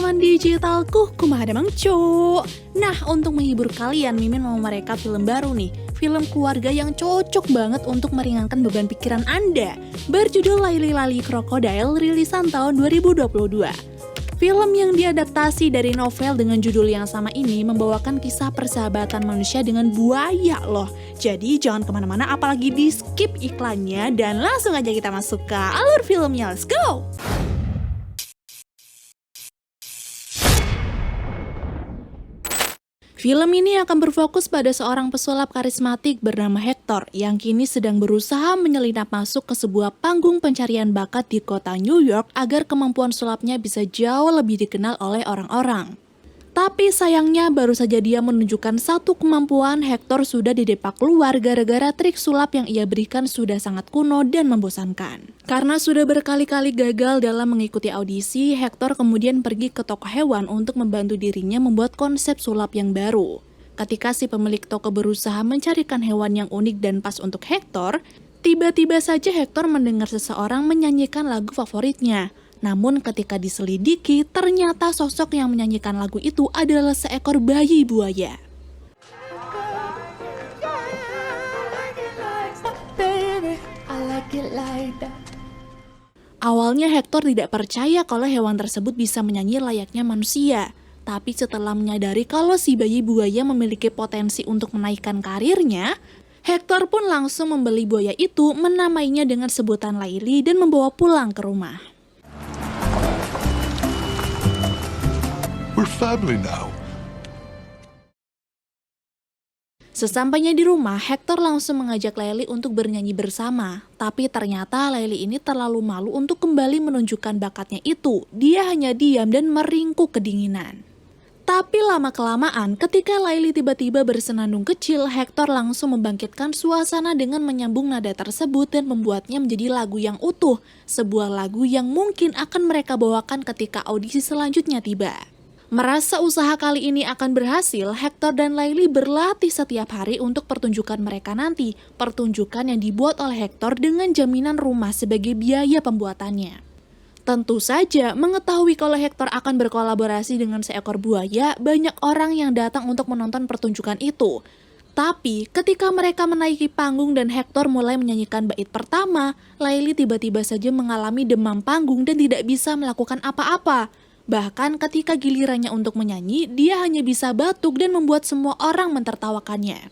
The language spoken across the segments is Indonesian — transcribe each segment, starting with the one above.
teman-teman digitalku, kumaha Mang Cu. Nah, untuk menghibur kalian, Mimin mau merekap film baru nih. Film keluarga yang cocok banget untuk meringankan beban pikiran Anda. Berjudul Laili Lali Crocodile, rilisan tahun 2022. Film yang diadaptasi dari novel dengan judul yang sama ini membawakan kisah persahabatan manusia dengan buaya loh. Jadi jangan kemana-mana apalagi di skip iklannya dan langsung aja kita masuk ke alur filmnya, let's go! Film ini akan berfokus pada seorang pesulap karismatik bernama Hector yang kini sedang berusaha menyelinap masuk ke sebuah panggung pencarian bakat di kota New York agar kemampuan sulapnya bisa jauh lebih dikenal oleh orang-orang. Tapi sayangnya baru saja dia menunjukkan satu kemampuan, Hector sudah didepak keluar gara-gara trik sulap yang ia berikan sudah sangat kuno dan membosankan. Karena sudah berkali-kali gagal dalam mengikuti audisi, Hector kemudian pergi ke toko hewan untuk membantu dirinya membuat konsep sulap yang baru. Ketika si pemilik toko berusaha mencarikan hewan yang unik dan pas untuk Hector, tiba-tiba saja Hector mendengar seseorang menyanyikan lagu favoritnya. Namun ketika diselidiki, ternyata sosok yang menyanyikan lagu itu adalah seekor bayi buaya. Awalnya Hector tidak percaya kalau hewan tersebut bisa menyanyi layaknya manusia. Tapi setelah menyadari kalau si bayi buaya memiliki potensi untuk menaikkan karirnya, Hector pun langsung membeli buaya itu, menamainya dengan sebutan Laili dan membawa pulang ke rumah. We're family now. Sesampainya di rumah, Hector langsung mengajak Laili untuk bernyanyi bersama. Tapi ternyata Laili ini terlalu malu untuk kembali menunjukkan bakatnya itu. Dia hanya diam dan meringkuk kedinginan. Tapi lama-kelamaan, ketika Laili tiba-tiba bersenandung kecil, Hector langsung membangkitkan suasana dengan menyambung nada tersebut dan membuatnya menjadi lagu yang utuh. Sebuah lagu yang mungkin akan mereka bawakan ketika audisi selanjutnya tiba. Merasa usaha kali ini akan berhasil, Hector dan Laili berlatih setiap hari untuk pertunjukan mereka nanti. Pertunjukan yang dibuat oleh Hector dengan jaminan rumah sebagai biaya pembuatannya. Tentu saja, mengetahui kalau Hector akan berkolaborasi dengan seekor buaya, banyak orang yang datang untuk menonton pertunjukan itu. Tapi, ketika mereka menaiki panggung dan Hector mulai menyanyikan bait pertama, Laili tiba-tiba saja mengalami demam panggung dan tidak bisa melakukan apa-apa. Bahkan ketika gilirannya untuk menyanyi, dia hanya bisa batuk dan membuat semua orang mentertawakannya.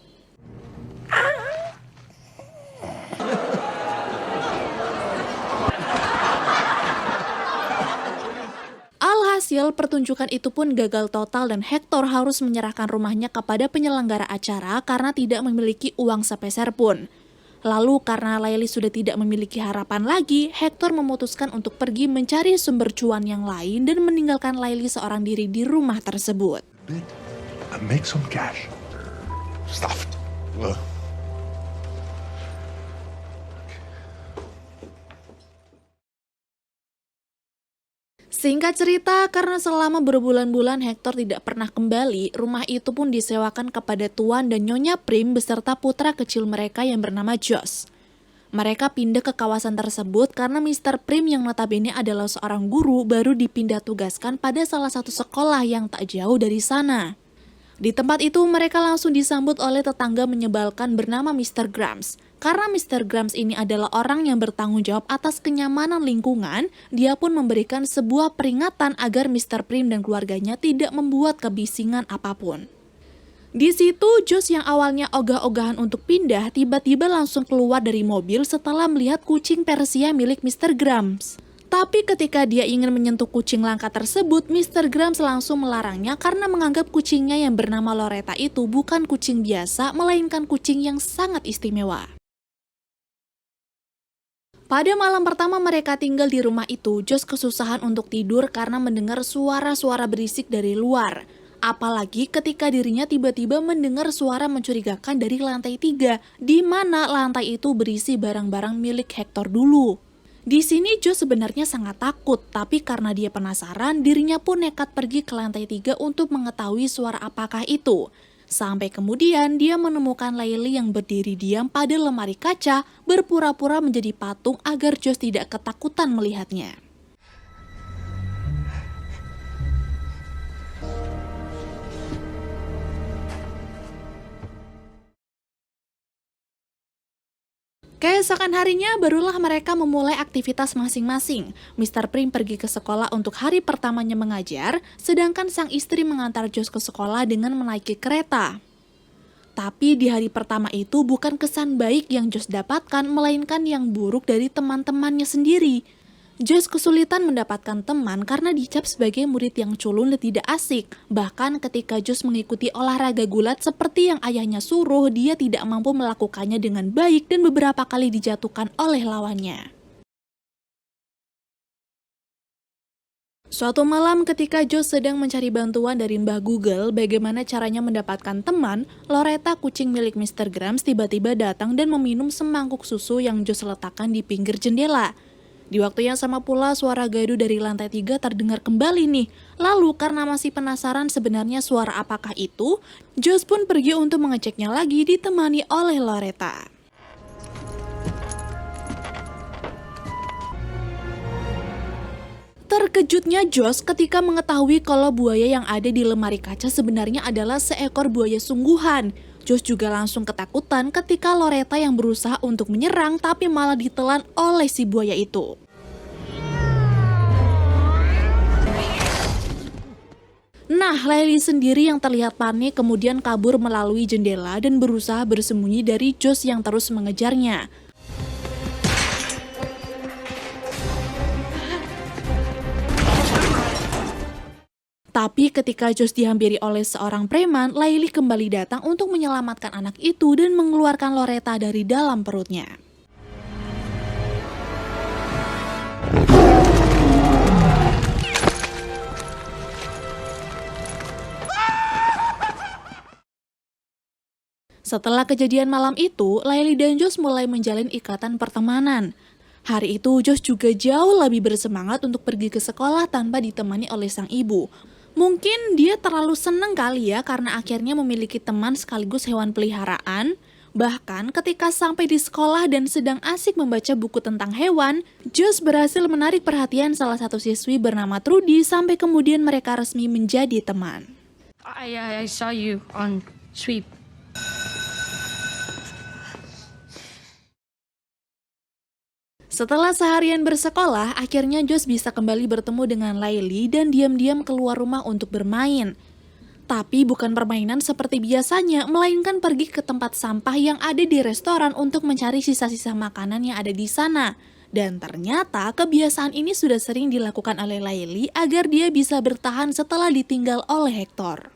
Alhasil, pertunjukan itu pun gagal total dan Hector harus menyerahkan rumahnya kepada penyelenggara acara karena tidak memiliki uang sepeser pun. Lalu karena Laili sudah tidak memiliki harapan lagi, Hector memutuskan untuk pergi mencari sumber cuan yang lain dan meninggalkan Laili seorang diri di rumah tersebut. I make some cash. Stuffed. Singkat cerita, karena selama berbulan-bulan Hector tidak pernah kembali, rumah itu pun disewakan kepada Tuan dan Nyonya Prim beserta putra kecil mereka yang bernama Josh. Mereka pindah ke kawasan tersebut karena Mr. Prim yang notabene adalah seorang guru baru dipindah tugaskan pada salah satu sekolah yang tak jauh dari sana. Di tempat itu mereka langsung disambut oleh tetangga menyebalkan bernama Mr. Grams. Karena Mr. Grams ini adalah orang yang bertanggung jawab atas kenyamanan lingkungan, dia pun memberikan sebuah peringatan agar Mr. Prim dan keluarganya tidak membuat kebisingan apapun. Di situ, Josh yang awalnya ogah-ogahan untuk pindah, tiba-tiba langsung keluar dari mobil setelah melihat kucing Persia milik Mr. Grams. Tapi ketika dia ingin menyentuh kucing langka tersebut, Mr. Grams langsung melarangnya karena menganggap kucingnya yang bernama Loretta itu bukan kucing biasa, melainkan kucing yang sangat istimewa. Pada malam pertama mereka tinggal di rumah itu, Josh kesusahan untuk tidur karena mendengar suara-suara berisik dari luar. Apalagi ketika dirinya tiba-tiba mendengar suara mencurigakan dari lantai 3, di mana lantai itu berisi barang-barang milik Hector dulu. Di sini Josh sebenarnya sangat takut, tapi karena dia penasaran, dirinya pun nekat pergi ke lantai 3 untuk mengetahui suara apakah itu. Sampai kemudian dia menemukan Laili yang berdiri diam pada lemari kaca, berpura-pura menjadi patung agar Josh tidak ketakutan melihatnya. Keesokan harinya barulah mereka memulai aktivitas masing-masing. Mr. Prim pergi ke sekolah untuk hari pertamanya mengajar, sedangkan sang istri mengantar Josh ke sekolah dengan menaiki kereta. Tapi di hari pertama itu bukan kesan baik yang Josh dapatkan, melainkan yang buruk dari teman-temannya sendiri. Josh kesulitan mendapatkan teman karena dicap sebagai murid yang culun dan tidak asik. Bahkan ketika Josh mengikuti olahraga gulat seperti yang ayahnya suruh, dia tidak mampu melakukannya dengan baik dan beberapa kali dijatuhkan oleh lawannya. Suatu malam ketika Josh sedang mencari bantuan dari Mbah Google bagaimana caranya mendapatkan teman, Loretta, kucing milik Mr. Grams, tiba-tiba datang dan meminum semangkuk susu yang Josh letakkan di pinggir jendela. Di waktu yang sama pula suara gaduh dari lantai 3 terdengar kembali nih. Lalu karena masih penasaran sebenarnya suara apakah itu, Josh pun pergi untuk mengeceknya lagi ditemani oleh Loretta. Terkejutnya Josh ketika mengetahui kalau buaya yang ada di lemari kaca sebenarnya adalah seekor buaya sungguhan. Josh juga langsung ketakutan ketika Loretta yang berusaha untuk menyerang tapi malah ditelan oleh si buaya itu. Nah, Riley sendiri yang terlihat panik kemudian kabur melalui jendela dan berusaha bersembunyi dari Josh yang terus mengejarnya. Tapi ketika Josh dihampiri oleh seorang preman, Riley kembali datang untuk menyelamatkan anak itu dan mengeluarkan Loretta dari dalam perutnya. Setelah kejadian malam itu, Riley dan Josh mulai menjalin ikatan pertemanan. Hari itu Josh juga jauh lebih bersemangat untuk pergi ke sekolah tanpa ditemani oleh sang ibu. Mungkin dia terlalu senang kali ya karena akhirnya memiliki teman sekaligus hewan peliharaan. Bahkan ketika sampai di sekolah dan sedang asik membaca buku tentang hewan, Josh berhasil menarik perhatian salah satu siswi bernama Trudy sampai kemudian mereka resmi menjadi teman. I saw you on sweep. Setelah seharian bersekolah, akhirnya Josh bisa kembali bertemu dengan Riley dan diam-diam keluar rumah untuk bermain. Tapi bukan permainan seperti biasanya, melainkan pergi ke tempat sampah yang ada di restoran untuk mencari sisa-sisa makanan yang ada di sana. Dan ternyata kebiasaan ini sudah sering dilakukan oleh Riley agar dia bisa bertahan setelah ditinggal oleh Hector.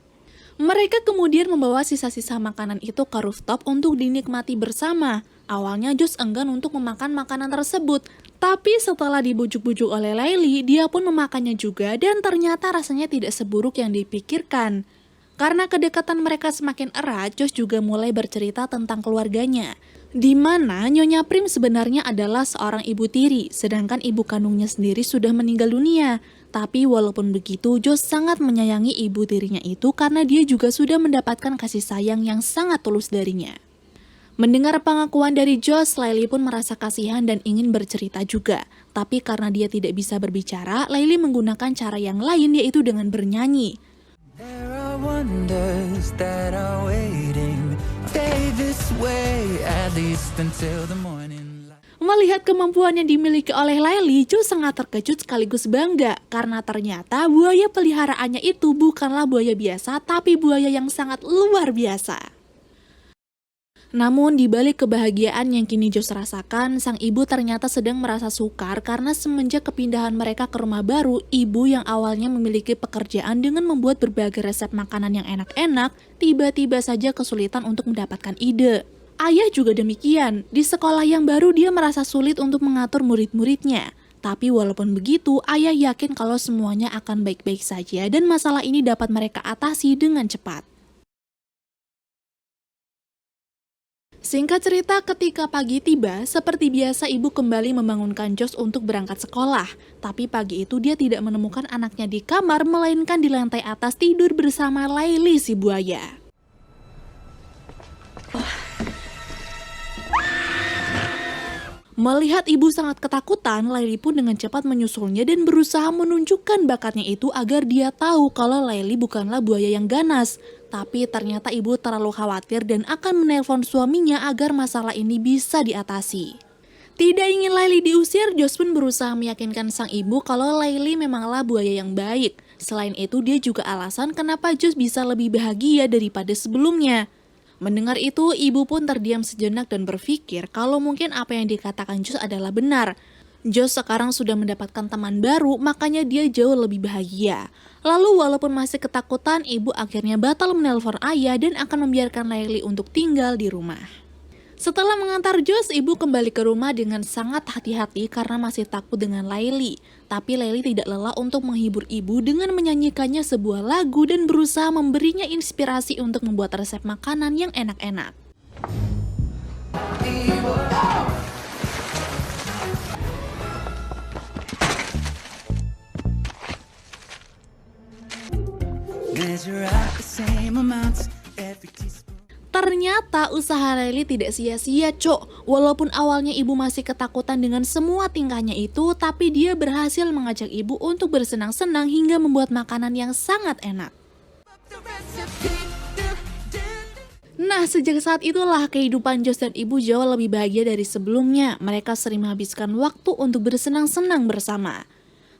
Mereka kemudian membawa sisa-sisa makanan itu ke rooftop untuk dinikmati bersama. Awalnya Josh enggan untuk memakan makanan tersebut, tapi setelah dibujuk-bujuk oleh Riley, dia pun memakannya juga dan ternyata rasanya tidak seburuk yang dipikirkan. Karena kedekatan mereka semakin erat, Josh juga mulai bercerita tentang keluarganya. Di mana Nyonya Prim sebenarnya adalah seorang ibu tiri, sedangkan ibu kandungnya sendiri sudah meninggal dunia. Tapi walaupun begitu, Josh sangat menyayangi ibu tirinya itu karena dia juga sudah mendapatkan kasih sayang yang sangat tulus darinya. Mendengar pengakuan dari Josh, Riley pun merasa kasihan dan ingin bercerita juga. Tapi karena dia tidak bisa berbicara, Riley menggunakan cara yang lain yaitu dengan bernyanyi. There are wonders that are waiting. Stay this way at least until the morning light. Melihat kemampuan yang dimiliki oleh Riley, Josh sangat terkejut sekaligus bangga karena ternyata buaya peliharaannya itu bukanlah buaya biasa tapi buaya yang sangat luar biasa. Namun di balik kebahagiaan yang kini Josh rasakan, sang ibu ternyata sedang merasa sukar karena semenjak kepindahan mereka ke rumah baru, ibu yang awalnya memiliki pekerjaan dengan membuat berbagai resep makanan yang enak-enak, tiba-tiba saja kesulitan untuk mendapatkan ide. Ayah juga demikian, di sekolah yang baru dia merasa sulit untuk mengatur murid-muridnya. Tapi walaupun begitu, ayah yakin kalau semuanya akan baik-baik saja dan masalah ini dapat mereka atasi dengan cepat. Singkat cerita, ketika pagi tiba, seperti biasa ibu kembali membangunkan Josh untuk berangkat sekolah. Tapi pagi itu dia tidak menemukan anaknya di kamar, melainkan di lantai atas tidur bersama Riley si buaya. Melihat ibu sangat ketakutan, Riley pun dengan cepat menyusulnya dan berusaha menunjukkan bakatnya itu agar dia tahu kalau Riley bukanlah buaya yang ganas. Tapi ternyata ibu terlalu khawatir dan akan menelpon suaminya agar masalah ini bisa diatasi. Tidak ingin Layli diusir, Josh pun berusaha meyakinkan sang ibu kalau Layli memanglah buaya yang baik. Selain itu, dia juga alasan kenapa Josh bisa lebih bahagia daripada sebelumnya. Mendengar itu, ibu pun terdiam sejenak dan berpikir kalau mungkin apa yang dikatakan Josh adalah benar. Josh sekarang sudah mendapatkan teman baru, makanya dia jauh lebih bahagia. Lalu walaupun masih ketakutan, ibu akhirnya batal menelpon ayah dan akan membiarkan Layli untuk tinggal di rumah. Setelah mengantar Josh, ibu kembali ke rumah dengan sangat hati-hati karena masih takut dengan Layli. Tapi Layli tidak lelah untuk menghibur ibu dengan menyanyikannya sebuah lagu dan berusaha memberinya inspirasi untuk membuat resep makanan yang enak-enak. Ternyata usaha Layli tidak sia-sia, Cok. Walaupun awalnya ibu masih ketakutan dengan semua tingkahnya itu, tapi dia berhasil mengajak ibu untuk bersenang-senang hingga membuat makanan yang sangat enak. Nah, sejak saat itulah kehidupan Josh dan ibu jauh lebih bahagia dari sebelumnya. Mereka sering menghabiskan waktu untuk bersenang-senang bersama.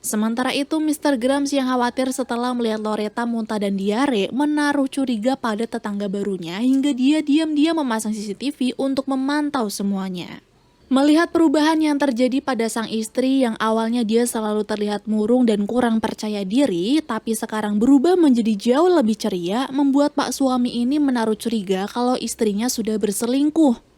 Sementara itu, Mr. Grams yang khawatir setelah melihat Loretta muntah dan diare menaruh curiga pada tetangga barunya hingga dia diam-diam memasang CCTV untuk memantau semuanya. Melihat perubahan yang terjadi pada sang istri yang awalnya dia selalu terlihat murung dan kurang percaya diri, tapi sekarang berubah menjadi jauh lebih ceria, membuat pak suami ini menaruh curiga kalau istrinya sudah berselingkuh.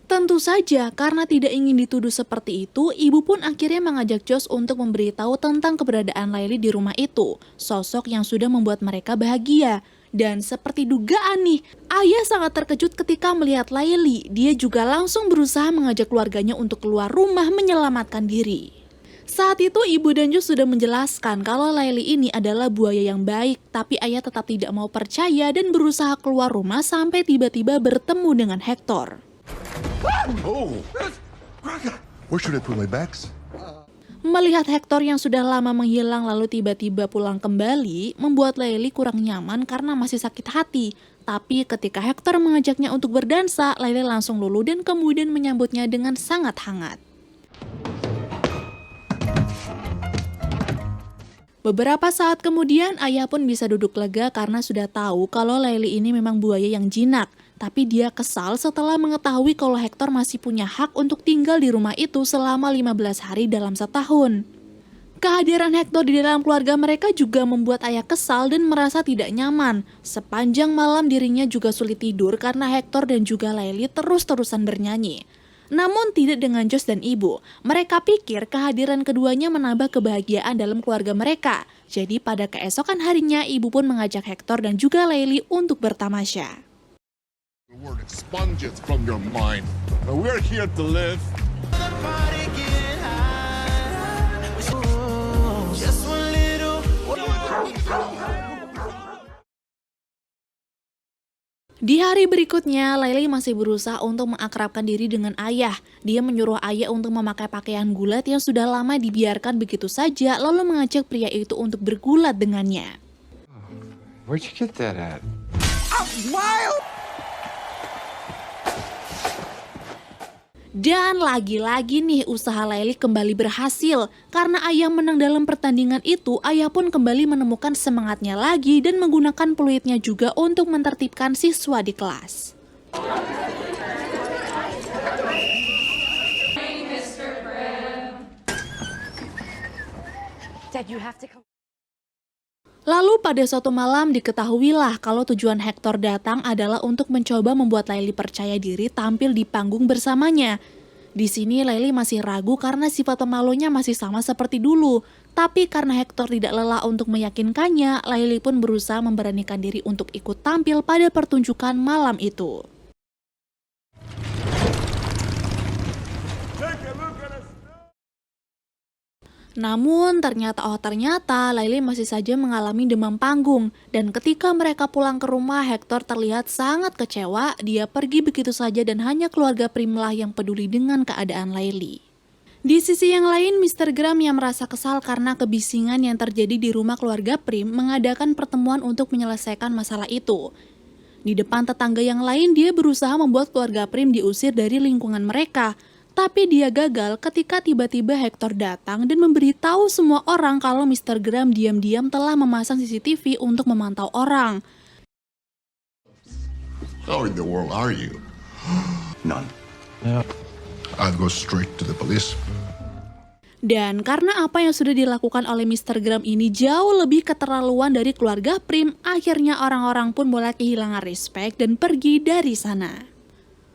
Tentu saja, karena tidak ingin dituduh seperti itu, ibu pun akhirnya mengajak Josh untuk memberitahu tentang keberadaan Layli di rumah itu, sosok yang sudah membuat mereka bahagia. Dan seperti dugaan nih, ayah sangat terkejut ketika melihat Layli. Dia juga langsung berusaha mengajak keluarganya untuk keluar rumah menyelamatkan diri. Saat itu ibu dan Josh sudah menjelaskan kalau Layli ini adalah buaya yang baik, tapi ayah tetap tidak mau percaya dan berusaha keluar rumah sampai tiba-tiba bertemu dengan Hector. Oh! Where should I put my bags? Melihat Hector yang sudah lama menghilang lalu tiba-tiba pulang kembali, membuat Layli kurang nyaman karena masih sakit hati. Tapi ketika Hector mengajaknya untuk berdansa, Layli langsung luluh dan kemudian menyambutnya dengan sangat hangat. Beberapa saat kemudian, ayah pun bisa duduk lega karena sudah tahu kalau Layli ini memang buaya yang jinak. Tapi dia kesal setelah mengetahui kalau Hector masih punya hak untuk tinggal di rumah itu selama 15 hari dalam setahun. Kehadiran Hector di dalam keluarga mereka juga membuat ayah kesal dan merasa tidak nyaman. Sepanjang malam dirinya juga sulit tidur karena Hector dan juga Layli terus-terusan bernyanyi. Namun tidak dengan Josh dan ibu. Mereka pikir kehadiran keduanya menambah kebahagiaan dalam keluarga mereka. Jadi pada keesokan harinya ibu pun mengajak Hector dan juga Layli untuk bertamasya. The word expunges from your mind. But we're here to live. Di hari berikutnya, Layli masih berusaha untuk mengakrabkan diri dengan ayah. Dia menyuruh ayah untuk memakai pakaian gulat yang sudah lama dibiarkan begitu saja, lalu mengajak pria itu untuk bergulat dengannya. Where'd you get that at? Dan lagi-lagi nih usaha Layli kembali berhasil. Karena ayah menang dalam pertandingan itu, ayah pun kembali menemukan semangatnya lagi dan menggunakan peluitnya juga untuk menertibkan siswa di kelas. Lalu pada suatu malam diketahuilah kalau tujuan Hector datang adalah untuk mencoba membuat Layli percaya diri tampil di panggung bersamanya. Di sini Layli masih ragu karena sifat pemalunya masih sama seperti dulu. Tapi karena Hector tidak lelah untuk meyakinkannya, Layli pun berusaha memberanikan diri untuk ikut tampil pada pertunjukan malam itu. Namun ternyata Layli masih saja mengalami demam panggung. Dan ketika mereka pulang ke rumah, Hector terlihat sangat kecewa. Dia pergi begitu saja dan hanya keluarga Primlah yang peduli dengan keadaan Layli. Di sisi yang lain, Mr. Gram yang merasa kesal karena kebisingan yang terjadi di rumah keluarga Prim mengadakan pertemuan untuk menyelesaikan masalah itu. Di depan tetangga yang lain, dia berusaha membuat keluarga Prim diusir dari lingkungan mereka. Tapi dia gagal ketika tiba-tiba Hector datang dan memberitahu semua orang kalau Mr. Graham diam-diam telah memasang CCTV untuk memantau orang. How in the world are you? None. I'll go straight to the police. Dan karena apa yang sudah dilakukan oleh Mr. Graham ini jauh lebih keterlaluan dari keluarga Prim, akhirnya orang-orang pun mulai kehilangan respect dan pergi dari sana.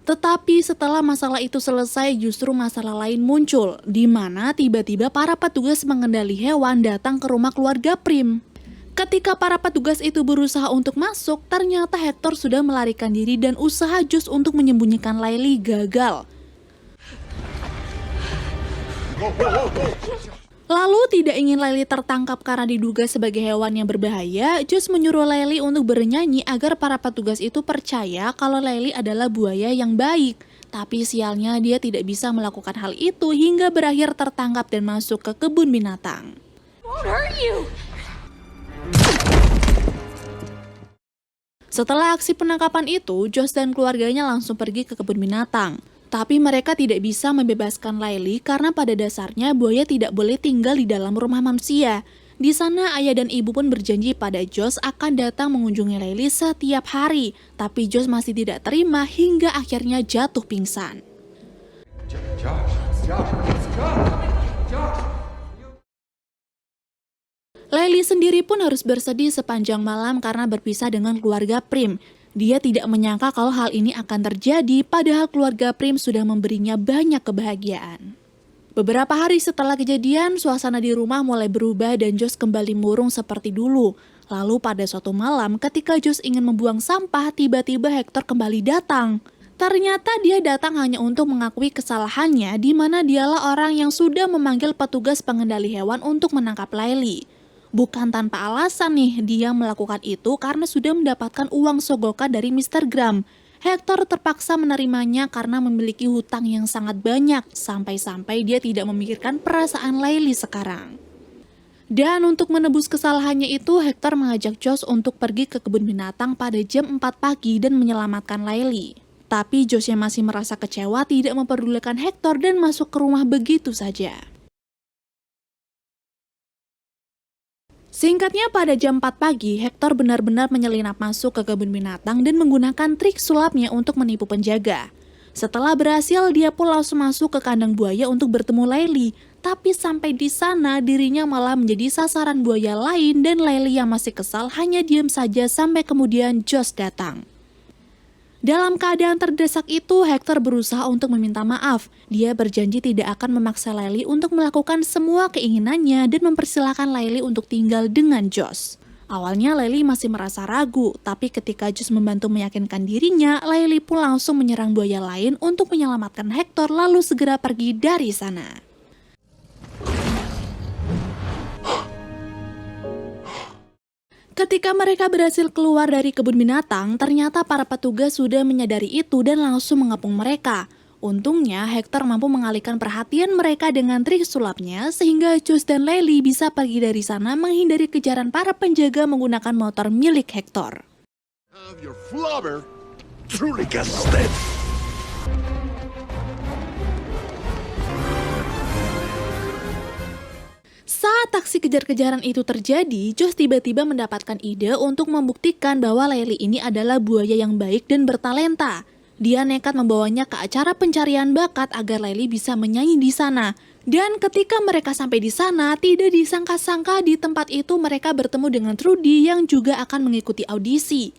Tetapi setelah masalah itu selesai, justru masalah lain muncul, di mana tiba-tiba para petugas pengendali hewan datang ke rumah keluarga Prim. Ketika para petugas itu berusaha untuk masuk, ternyata Hector sudah melarikan diri dan usaha Josh untuk menyembunyikan Layli gagal. Lalu tidak ingin Layli tertangkap karena diduga sebagai hewan yang berbahaya, Josh menyuruh Layli untuk bernyanyi agar para petugas itu percaya kalau Layli adalah buaya yang baik. Tapi sialnya dia tidak bisa melakukan hal itu hingga berakhir tertangkap dan masuk ke kebun binatang. Won't hurt you. Setelah aksi penangkapan itu, Josh dan keluarganya langsung pergi ke kebun binatang. Tapi mereka tidak bisa membebaskan Layli karena pada dasarnya buaya tidak boleh tinggal di dalam rumah manusia. Di sana ayah dan ibu pun berjanji pada Josh akan datang mengunjungi Layli setiap hari. Tapi Josh masih tidak terima hingga akhirnya jatuh pingsan. Layli sendiri pun harus bersedih sepanjang malam karena berpisah dengan keluarga Prim. Dia tidak menyangka kalau hal ini akan terjadi, padahal keluarga Prim sudah memberinya banyak kebahagiaan. Beberapa hari setelah kejadian, suasana di rumah mulai berubah dan Josh kembali murung seperti dulu. Lalu pada suatu malam, ketika Josh ingin membuang sampah, tiba-tiba Hector kembali datang. Ternyata dia datang hanya untuk mengakui kesalahannya, di mana dialah orang yang sudah memanggil petugas pengendali hewan untuk menangkap Layli. Bukan tanpa alasan nih dia melakukan itu karena sudah mendapatkan uang sogokan dari Mr. Graham. Hector terpaksa menerimanya karena memiliki hutang yang sangat banyak, sampai-sampai dia tidak memikirkan perasaan Layli sekarang. Dan untuk menebus kesalahannya itu, Hector mengajak Josh untuk pergi ke kebun binatang pada jam 4 pagi dan menyelamatkan Layli. Tapi Josh yang masih merasa kecewa tidak memperdulikan Hector dan masuk ke rumah begitu saja. Singkatnya, pada jam 4 pagi, Hector benar-benar menyelinap masuk ke kebun binatang dan menggunakan trik sulapnya untuk menipu penjaga. Setelah berhasil, dia pun langsung masuk ke kandang buaya untuk bertemu Layli. Tapi sampai di sana, dirinya malah menjadi sasaran buaya lain dan Layli yang masih kesal hanya diam saja sampai kemudian Josh datang. Dalam keadaan terdesak itu, Hector berusaha untuk meminta maaf. Dia berjanji tidak akan memaksa Layli untuk melakukan semua keinginannya dan mempersilahkan Layli untuk tinggal dengan Josh. Awalnya Layli masih merasa ragu, tapi ketika Josh membantu meyakinkan dirinya, Layli pun langsung menyerang buaya lain untuk menyelamatkan Hector lalu segera pergi dari sana. Ketika mereka berhasil keluar dari kebun binatang, ternyata para petugas sudah menyadari itu dan langsung mengepung mereka. Untungnya, Hector mampu mengalihkan perhatian mereka dengan trik sulapnya sehingga Josh dan Layli bisa pergi dari sana menghindari kejaran para penjaga menggunakan motor milik Hector. Your flubber truly gets stiff. Saat aksi kejar-kejaran itu terjadi, Josh tiba-tiba mendapatkan ide untuk membuktikan bahwa Layli ini adalah buaya yang baik dan bertalenta. Dia nekat membawanya ke acara pencarian bakat agar Layli bisa menyanyi di sana. Dan ketika mereka sampai di sana, tidak disangka-sangka di tempat itu mereka bertemu dengan Trudy yang juga akan mengikuti audisi.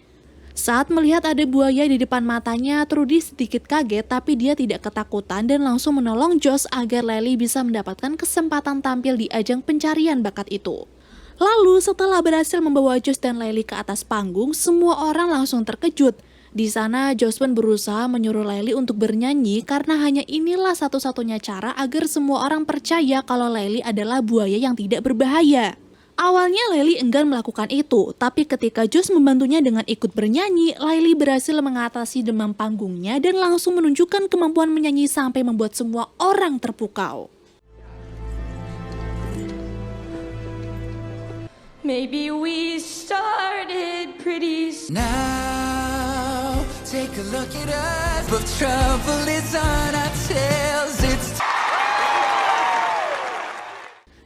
Saat melihat ada buaya di depan matanya, Trudy sedikit kaget tapi dia tidak ketakutan dan langsung menolong Josh agar Layli bisa mendapatkan kesempatan tampil di ajang pencarian bakat itu. Lalu setelah berhasil membawa Josh dan Layli ke atas panggung, semua orang langsung terkejut. Di sana Josh pun berusaha menyuruh Layli untuk bernyanyi karena hanya inilah satu-satunya cara agar semua orang percaya kalau Layli adalah buaya yang tidak berbahaya. Awalnya Layli enggan melakukan itu, tapi ketika Josh membantunya dengan ikut bernyanyi, Layli berhasil mengatasi demam panggungnya dan langsung menunjukkan kemampuan menyanyi sampai membuat semua orang terpukau. Maybe we started pretty Now a look at us, but trouble is on our tails.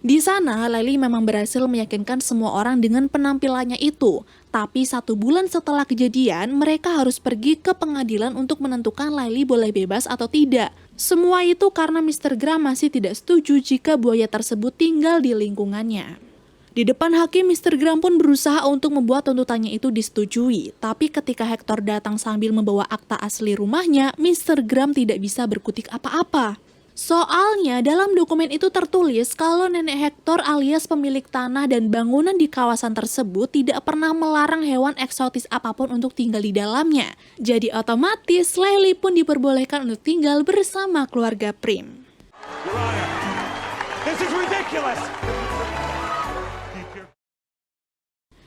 Di sana, Laili memang berhasil meyakinkan semua orang dengan penampilannya itu. Tapi 1 bulan setelah kejadian, mereka harus pergi ke pengadilan untuk menentukan Laili boleh bebas atau tidak. Semua itu karena Mr. Graham masih tidak setuju jika buaya tersebut tinggal di lingkungannya. Di depan hakim, Mr. Graham pun berusaha untuk membuat tuntutannya itu disetujui. Tapi ketika Hector datang sambil membawa akta asli rumahnya, Mr. Graham tidak bisa berkutik apa-apa. Soalnya dalam dokumen itu tertulis kalau nenek Hector alias pemilik tanah dan bangunan di kawasan tersebut tidak pernah melarang hewan eksotis apapun untuk tinggal di dalamnya. Jadi otomatis Laili pun diperbolehkan untuk tinggal bersama keluarga Prim. Your Honor, this is ridiculous!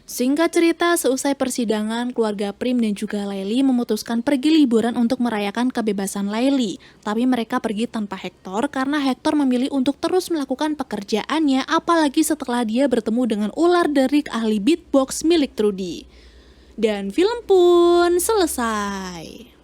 Singkat cerita, seusai persidangan, keluarga Prim dan juga Laili memutuskan pergi liburan untuk merayakan kebebasan Laili. Tapi mereka pergi tanpa Hector karena Hector memilih untuk terus melakukan pekerjaannya, apalagi setelah dia bertemu dengan ular derik ahli beatbox milik Trudy. Dan film pun selesai.